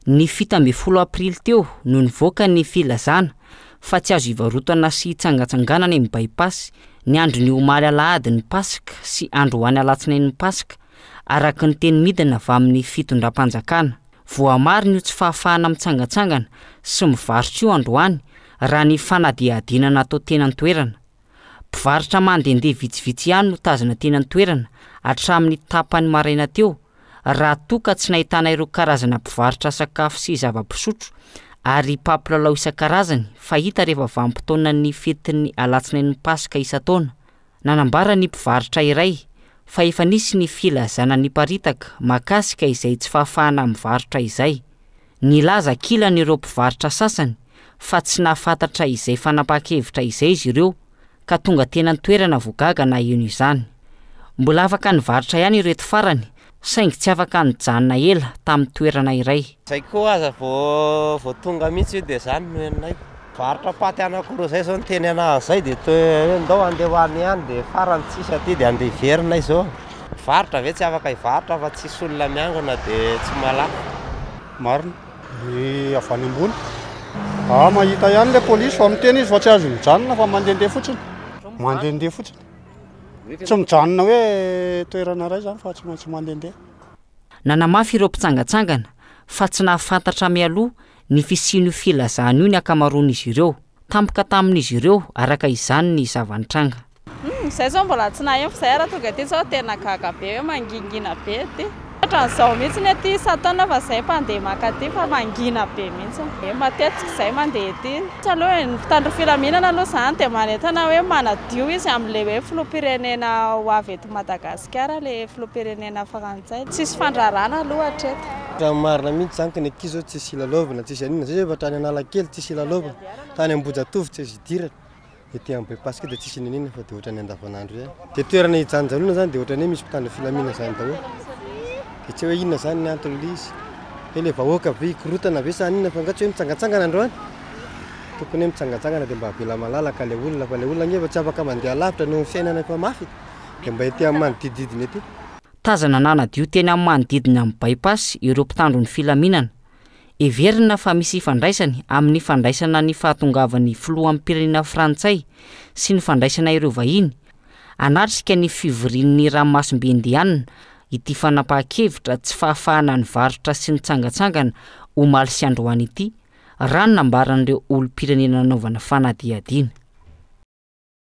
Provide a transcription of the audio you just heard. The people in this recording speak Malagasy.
Ny 17 aprily teo no nivoaka ny filazana fa tsy azo ivarotana sy tsangatsanganana ny bypass ny andro ny omaly alahady ny Pasika sy andro ho any alatsinainy ny Pasika araka ny teny midina avy amin'ny fitondram-panjakana. Voamarina io tsy fahafahana mitsangatsangana sy mivarotra io androany raha ny fanadihadina natao teny an-toerana. Mpivarotra mandehandeha vitsivitsy ihany no tazana teny an-toerana hatramin'ny tapany maraina teo raha toka tsy nahitana ireo karazana mpivarotra sakafo sy zava-pisotro ary papilao isan-karazany fahita rehefa vanim-potoana ny fetin'ny alatsinainy Pasika isan-taona. Nanambara ny mpivarotra iray fa efa nisy ny filazana niparitaka mahakasika izay tsy fahafahana mivarotra izay. Nilaza kilan'ireo mpivarotra sasany fa tsy nahafantatra izay fanapakevitra izay izy ireo ka tonga teny an-toerana voagaga na ino izany. Mbola afaka nivarotra ihany ireto farany saingy tsy afaka nijanona ela tamin'ny toerana iray. Zay koa aza vao tonga mihitsy io dia izany no henonay. Varotra paty anakoro zay zao ny teny anazy zay dia toe ndao andeha hoany ihany dia farany tsisy aty dia andeha iverina izao. Varotra ve tsy afaka hivarotra fa tsisy olona miangona dia tsy malaky. Marina ny avy any ambony. Mahita ihany le polisy fa miteny izy fa tsy azo mijanona fa mandehandeha fotsiny. Mandehandeha fotsiny. Tsy mijanona hoe toerana iray zany fa tsy maintsy mandehandeha. Nanamafy ireo mpitsangatsangana fa tsy nahafantatra mialoha ny fisian'io filazana io ny akamaroan'izy ireo. Tampoka tamin'izy ireo araka izany ny zava-nitranga. Zay zao mbola tsy nahay fa zay raha tonga ty zao tena gaga be hoe mangingina be ty. Hatran'izao mihitsy ny aty isan-taona fa zay mpandeha maka ty fa mangina be mihitsy. Matetika zay mandeha ty. Tsy aloha ny mpitandro filaminana aloha zany dia manentana hoe manadio izy amin'le hoe filoham-pirenena ho avy eto Madagasikara le filoham-pirenena farantsay. Tsisy fandrarana aloha hatreto. Raha marina mihitsy zany ka ny aky zao tsisy ilalovana tsisy anina zay efa tany Analakely tsisy ilalovana tany Ambohijatovo tsisy idirana. Ety amin'ny Pasika dia tsisy ninina fa dia ohatrany andavanandro ihany. Dia toerana hijanonjanona zany dia ohatrany hoe misy mpitandro filaminana zany daholo. Dia tsy hoe inona zany ny antony izy. Hoe le vahoaka be hikorotana ve sa inona fa angatsy hoe mitsangatsangana androany. Tokony hoe mitsangatsangana dia mba avela malalaka le olona fa le olona ngefa tsy afaka mandeha lavitra noho ny fiainana efa mafy. Dia mba ety amin'ny manodididina ety. Tazana nanadio teny amin'ny manodidina amin'ny bypass ireo mpitandro ny filaminana. Everina fa misy fandraisany amin'ny fandraisana ny fahatongavan'ny filoham-pirenena Frantsay sy ny fandraisana ireo vahiny. Anatrika ny fivorian'ny ranomasimbe indiana ity fanapahakevitra tsy fahafahana ny varotra sy ny tsangatsangana omaly sy androany ity, raha nambaran'ireo olom-pirenena nanaovana fanadihadiana.